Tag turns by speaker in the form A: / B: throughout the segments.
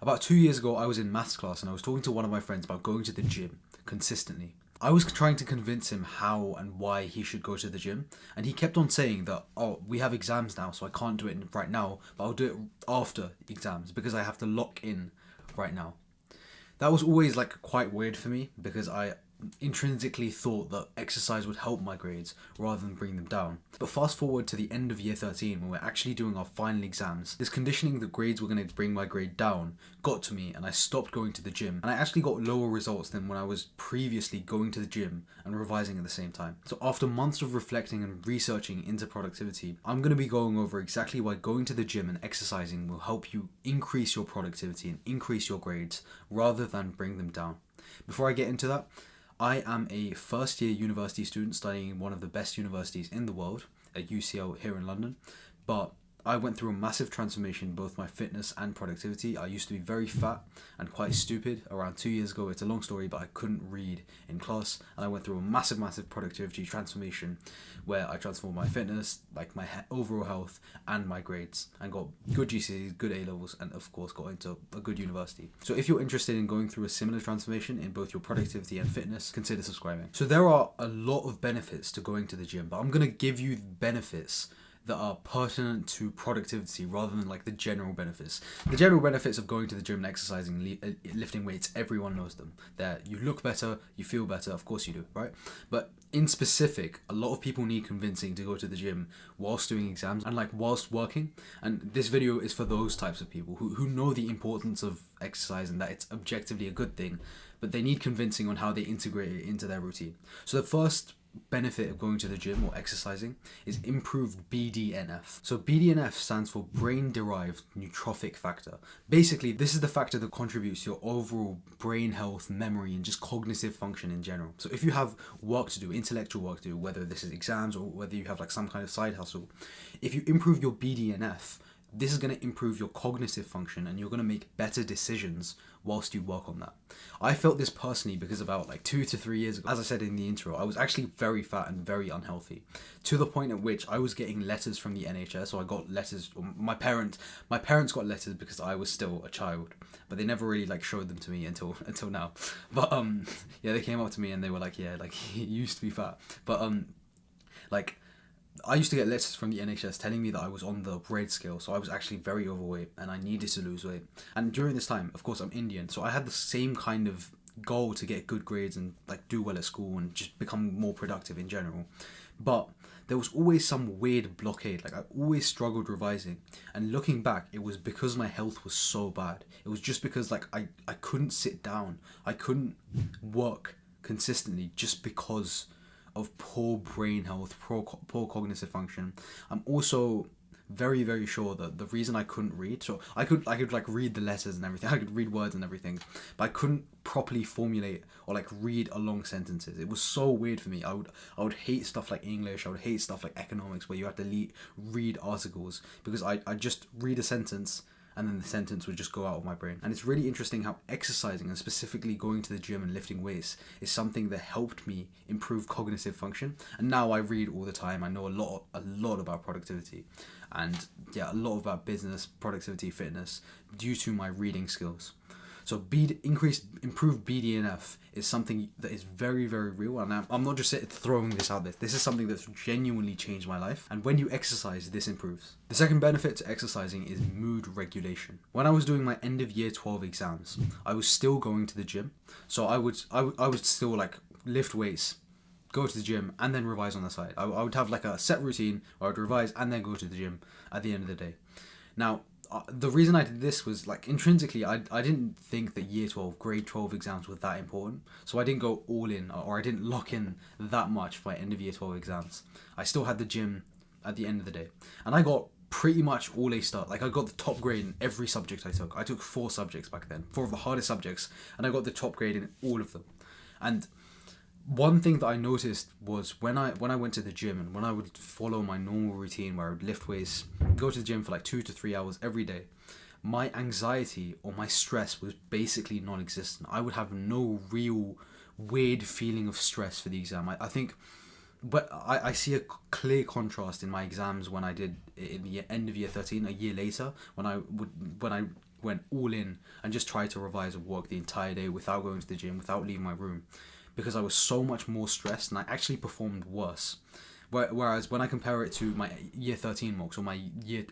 A: About 2 years ago, I was in maths class and I was talking to one of my friends about going to the gym consistently. I was trying to convince him how and why he should go to the gym, and he kept on saying that, oh, we have exams now, so I can't do it right now, but I'll do it after exams because I have to lock in right now. That was always like quite weird for me because I intrinsically thought that exercise would help my grades rather than bring them down. But fast forward to the end of year 13 when we're actually doing our final exams, this conditioning that grades were going to bring my grade down got to me and I stopped going to the gym, and I actually got lower results than when I was previously going to the gym and revising at the same time. So after months of reflecting and researching into productivity, I'm going to be going over exactly why going to the gym and exercising will help you increase your productivity and increase your grades rather than bring them down. Before I get into that, I am a first year university student studying in one of the best universities in the world, at UCL here in London, but I went through a massive transformation in both my fitness and productivity. I used to be very fat and quite stupid around 2 years ago. It's a long story, but I couldn't read in class, and I went through a massive productivity transformation where I transformed my fitness, like my overall health and my grades, and got good GCSEs, good A levels, and of course got into a good university. So if you're interested in going through a similar transformation in both your productivity and fitness, consider subscribing. So there are a lot of benefits to going to the gym, but I'm going to give you benefits that are pertinent to productivity rather than like the general benefits. The general benefits of going to the gym and exercising, lifting weights, everyone knows them. That you look better, you feel better, of course you do, right? But in specific, a lot of people need convincing to go to the gym whilst doing exams and like whilst working. And this video is for those types of people who know the importance of exercise and that it's objectively a good thing, but they need convincing on how they integrate it into their routine. So the first benefit of going to the gym or exercising is improved BDNF. So BDNF stands for brain derived neurotrophic factor. Basically, this is the factor that contributes to your overall brain health, memory, and just cognitive function in general. So if you have work to do, intellectual work to do, whether this is exams or whether you have like some kind of side hustle, if you improve your BDNF, this is going to improve your cognitive function and you're going to make better decisions whilst you work on that. I felt this personally because about like 2 to 3 years ago, as I said in the intro, I was actually very fat and very unhealthy, to the point at which I was getting letters from the NHS. So I got letters, my parents got letters because I was still a child, but they never really like showed them to me until now. But yeah, they came up to me and they were like, yeah, like you used to be fat. But like I used to get letters from the NHS telling me that I was on the red scale, so I was actually very overweight and I needed to lose weight. And during this time, of course, I'm Indian, so I had the same kind of goal to get good grades and like do well at school and just become more productive in general. But there was always some weird blockade. Like I always struggled revising, and looking back, it was because my health was so bad. It was just because like I couldn't sit down, I couldn't work consistently just because of poor brain health, poor cognitive function. I'm also very sure that the reason I couldn't read, so I could like read the letters and everything, I could read words and everything, but I couldn't properly formulate or like read long sentences. It was so weird for me. I would hate stuff like English, I would hate stuff like economics where you have to read articles, because I just read a sentence and then the sentence would just go out of my brain. And it's really interesting how exercising, and specifically going to the gym and lifting weights, is something that helped me improve cognitive function. And now I read all the time. I know a lot about productivity, and yeah, a lot about business, productivity, fitness, due to my reading skills. So improved BDNF is something that is very real, and I'm not just throwing this out there. This is something that's genuinely changed my life, and when you exercise, this improves. The second benefit to exercising is mood regulation. When I was doing my end of year 12 exams, I was still going to the gym, so I would still like lift weights, go to the gym, and then revise on the side. I would have like a set routine where I would revise and then go to the gym at the end of the day. Now, the reason I did this was like intrinsically I didn't think that grade 12 exams were that important, so I didn't go all in, or I didn't lock in that much for my end of year 12 exams. I still had the gym at the end of the day, and I got pretty much all A star. Like I got the top grade in every subject I took. I took 4 subjects back then, 4 of the hardest subjects, and I got the top grade in all of them. And one thing that I noticed was when I went to the gym and when I would follow my normal routine where I would lift weights, go to the gym for like 2 to 3 hours every day, my anxiety or my stress was basically non-existent. I would have no real weird feeling of stress for the exam. I think, but I see a clear contrast in my exams when I did in the end of year 13, a year later, when I went all in and just tried to revise and work the entire day without going to the gym, without leaving my room, because I was so much more stressed and I actually performed worse. Whereas when I compare it to my year 13 mocks or my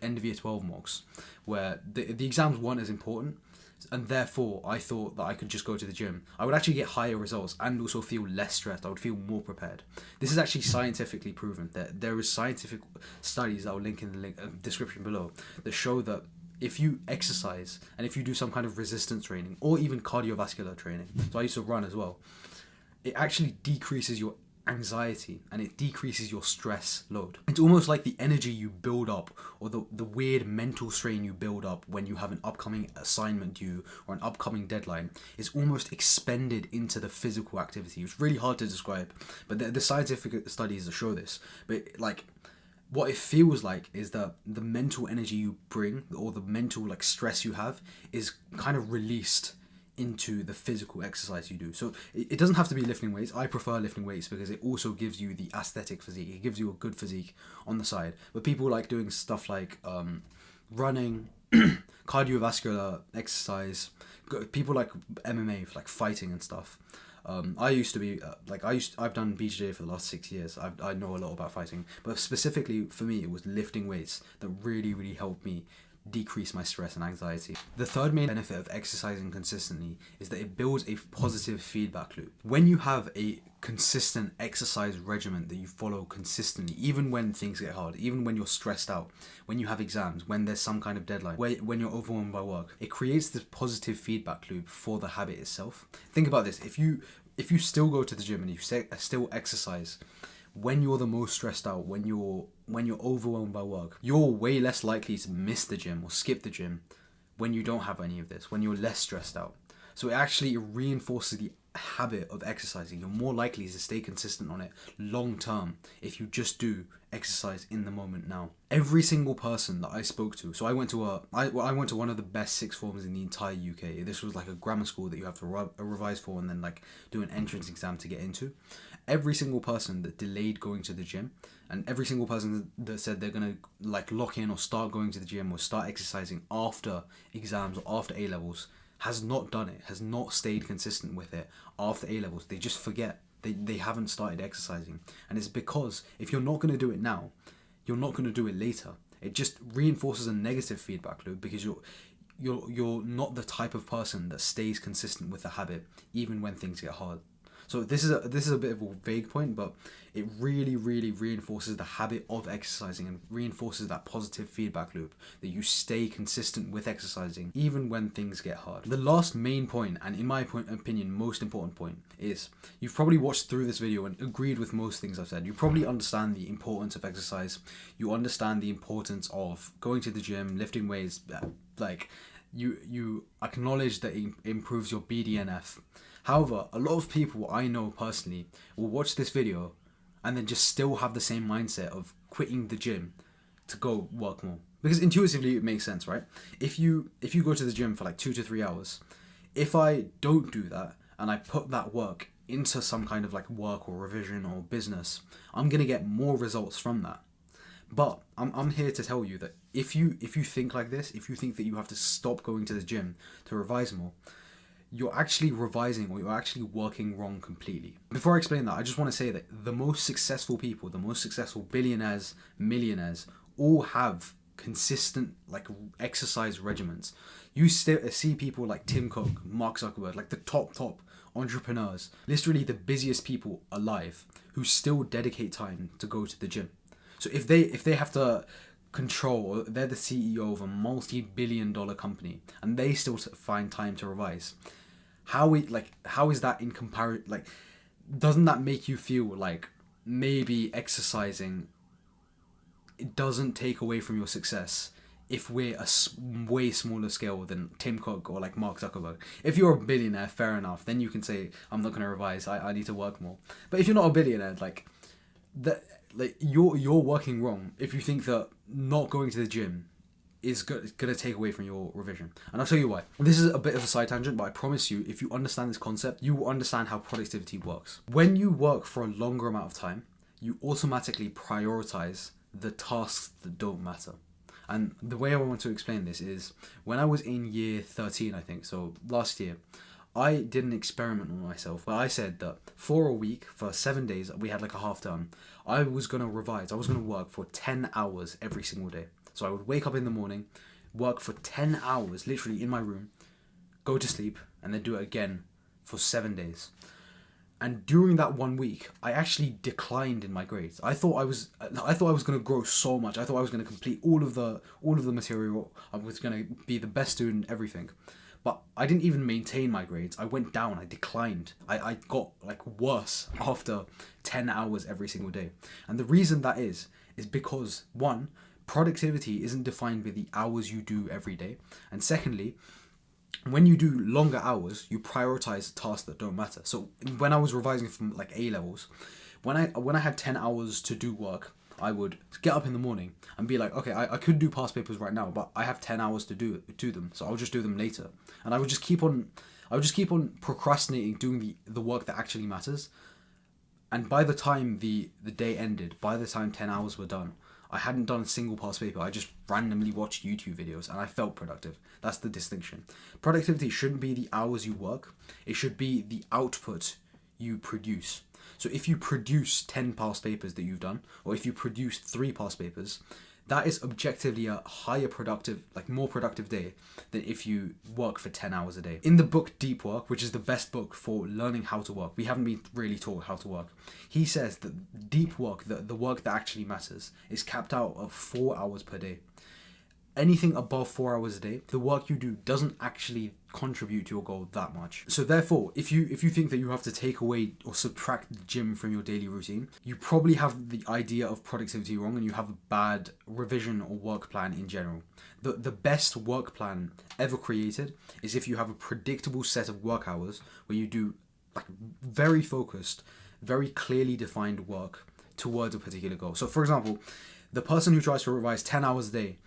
A: end of year 12 mocks, where the exams weren't as important, and therefore I thought that I could just go to the gym, I would actually get higher results and also feel less stressed. I would feel more prepared. This is actually scientifically proven. That there is scientific studies that I'll link in the description below that show that if you exercise and if you do some kind of resistance training or even cardiovascular training, so I used to run as well, it actually decreases your anxiety and it decreases your stress load. It's almost like the energy you build up, or the weird mental strain you build up when you have an upcoming assignment due or an upcoming deadline, is almost expended into the physical activity. It's really hard to describe, but the scientific studies that show this. But like, what it feels like is that the mental energy you bring, or the mental like stress you have, is kind of released into the physical exercise you do. So it doesn't have to be lifting weights. I prefer lifting weights because it also gives you the aesthetic physique. It gives you a good physique on the side. But people like doing stuff like running, cardiovascular exercise. People like MMA, like fighting and stuff. I used to be I've done BJJ for the last 6 years. I know a lot about fighting, but specifically for me, it was lifting weights that really helped me decrease my stress and anxiety. The third main benefit of exercising consistently is that it builds a positive feedback loop. When you have a consistent exercise regimen that you follow consistently, even when things get hard, even when you're stressed out, when you have exams, when there's some kind of deadline, when you're overwhelmed by work, it creates this positive feedback loop for the habit itself. Think about this. If you still go to the gym and you still exercise when you're the most stressed out, when you're overwhelmed by work, you're way less likely to miss the gym or skip the gym when you don't have any of this, when you're less stressed out. So it actually reinforces the habit of exercising. You're more likely to stay consistent on it long term if you just do exercise in the moment now. Every single person that I spoke to, so I went to one of the best sixth forms in the entire UK. This was like a grammar school that you have to revise for and then like do an entrance exam to get into. Every single person that delayed going to the gym, and every single person that said they're gonna like lock in or start going to the gym or start exercising after exams or after A levels, has not done it, has not stayed consistent with it after A levels. They just forget. They haven't started exercising. And it's because if you're not going to do it now, you're not going to do it later. It just reinforces a negative feedback loop because you're not the type of person that stays consistent with the habit even when things get hard. So this is a bit of a vague point, but it really reinforces the habit of exercising and reinforces that positive feedback loop that you stay consistent with exercising even when things get hard. The last main point, and in my opinion most important point, is you've probably watched through this video and agreed with most things I've said. You probably understand the importance of exercise. You understand the importance of going to the gym, lifting weights, like you acknowledge that it improves your BDNF. However, a lot of people I know personally will watch this video and then just still have the same mindset of quitting the gym to go work more. Because intuitively it makes sense, right? If you go to the gym for like 2 to 3 hours, if I don't do that and I put that work into some kind of like work or revision or business, I'm gonna get more results from that. But I'm here to tell you that if you think like this, if you think that you have to stop going to the gym to revise more, you're actually revising or you're actually working wrong completely. Before I explain that, I just want to say that the most successful people, the most successful billionaires, millionaires, all have consistent like exercise regimens. You see people like Tim Cook, Mark Zuckerberg, like the top entrepreneurs, literally the busiest people alive, who still dedicate time to go to the gym. So if they have to control, they're the CEO of a multi-billion-dollar company and they still find time to revise, how is that in comparison? Like, doesn't that make you feel like maybe exercising, it doesn't take away from your success if we're a way smaller scale than Tim Cook or like Mark Zuckerberg? If you're a billionaire, fair enough, then you can say I'm not going to revise, I need to work more. But if you're not a billionaire, you're working wrong if you think that not going to the gym is going to take away from your revision. And I'll tell you why. This is a bit of a side tangent, but I promise you, if you understand this concept, you will understand how productivity works. When you work for a longer amount of time, you automatically prioritize the tasks that don't matter. And the way I want to explain this is when I was in year 13, I think, so last year, I did an experiment on myself where I said that for a week, for 7 days, we had like a half term, I was going to revise, I was going to work for 10 hours every single day. So I would wake up in the morning, work for 10 hours, literally in my room, go to sleep, and then do it again for 7 days. And during that 1 week, I actually declined in my grades. I thought I was going to grow so much. I thought I was going to complete all of the material. I was going to be the best student, everything. But I didn't even maintain my grades. I went down. I declined. I got like worse after 10 hours every single day. And the reason that is because one, productivity isn't defined by the hours you do every day. And secondly, when you do longer hours, you prioritize tasks that don't matter. So when I was revising from like A levels, when I had 10 hours to do work, I would get up in the morning and be like, okay, I could do past papers right now, but I have 10 hours to do them, so I'll just do them later. And I would just keep on procrastinating doing the work that actually matters. And by the time the day ended, by the time 10 hours were done, I hadn't done a single past paper. I just randomly watched YouTube videos and I felt productive. That's the distinction. Productivity shouldn't be the hours you work. It should be the output you produce. So if you produce 10 past papers that you've done, or if you produce 3 past papers, that is objectively a higher productive, like more productive day than if you work for 10 hours a day. In the book Deep Work, which is the best book for learning how to work, we haven't been really taught how to work. He says that deep work, the work that actually matters, is capped out at 4 hours per day. Anything above 4 hours a day, the work you do doesn't actually contribute to your goal that much. So therefore, if you think that you have to take away or subtract the gym from your daily routine, you probably have the idea of productivity wrong and you have a bad revision or work plan in general. The best work plan ever created is if you have a predictable set of work hours where you do like very focused, very clearly defined work towards a particular goal. So for example, the person who tries to revise 10 hours a day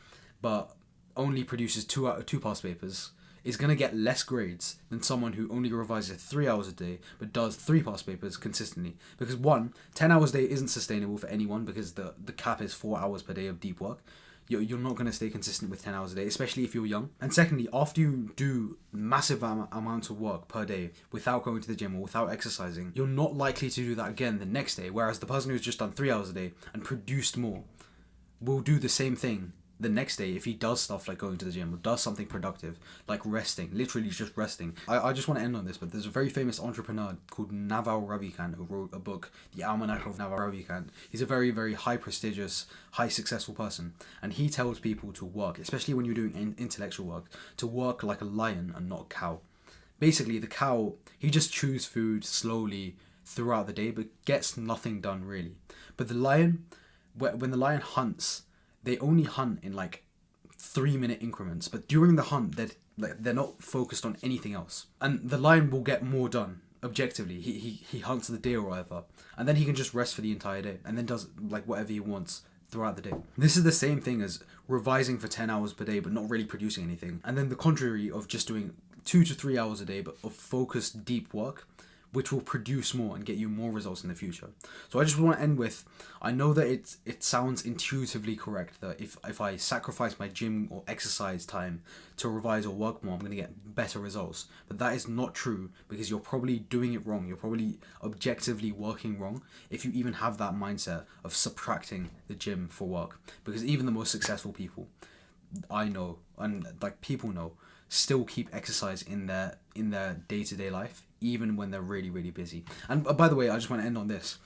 A: but only produces two past papers is going to get less grades than someone who only revises 3 hours a day but does 3 past papers consistently. Because one, 10 hours a day isn't sustainable for anyone because the cap is 4 hours per day of deep work. You're not going to stay consistent with 10 hours a day, especially if you're young. And secondly, after you do massive amounts of work per day without going to the gym or without exercising, you're not likely to do that again the next day. Whereas the person who's just done 3 hours a day and produced more will do the same thing the next day if he does stuff like going to the gym or does something productive like resting, literally just resting. I just want to end on this, but there's a very famous entrepreneur called Naval Ravikant who wrote a book, The Almanac of Naval Ravikant. He's a very, very high prestigious, high successful person, and he tells people to work, especially when you're doing intellectual work, to work like a lion and not a cow. Basically, the cow, he just chews food slowly throughout the day but gets nothing done really. But the lion, when the lion hunts, they only hunt in like 3-minute increments, but during the hunt, they're not focused on anything else. And the lion will get more done objectively. He hunts the deer or whatever, and then he can just rest for the entire day, and then does like whatever he wants throughout the day. This is the same thing as revising for 10 hours per day, but not really producing anything. And then the contrary of just doing 2 to 3 hours a day, but of focused deep work, which will produce more and get you more results in the future. So I just want to end with, I know that it sounds intuitively correct that if I sacrifice my gym or exercise time to revise or work more, I'm going to get better results. But that is not true because you're probably doing it wrong. You're probably objectively working wrong if you even have that mindset of subtracting the gym for work. Because even the most successful people I know, and like people know, still keep exercise in their day-to-day life, even when they're really, really busy. And by the way, I just want to end on this.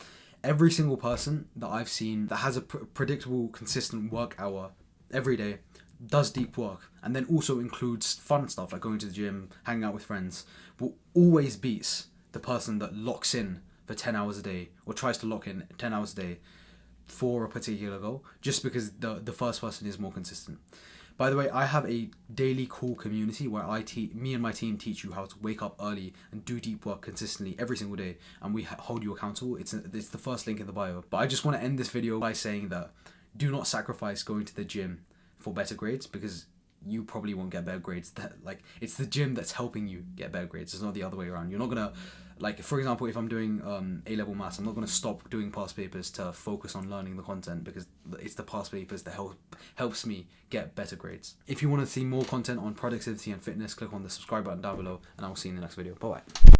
A: Every single person that I've seen that has a predictable, consistent work hour every day does deep work and then also includes fun stuff like going to the gym, hanging out with friends, but always beats the person that locks in for 10 hours a day or tries to lock in 10 hours a day for a particular goal just because the first person is more consistent. By the way, I have a daily call community where me and my team teach you how to wake up early and do deep work consistently every single day, and we hold you accountable. It's the first link in the bio. But I just want to end this video by saying that do not sacrifice going to the gym for better grades, because you probably won't get better grades. That like it's the gym that's helping you get better grades. It's not the other way around. You're not gonna like, for example, if I'm doing A-level maths, I'm not gonna stop doing past papers to focus on learning the content, because it's the past papers that helps me get better grades. If you want to see more content on productivity and fitness, click on the subscribe button down below, and I will see you in the next video. Bye bye.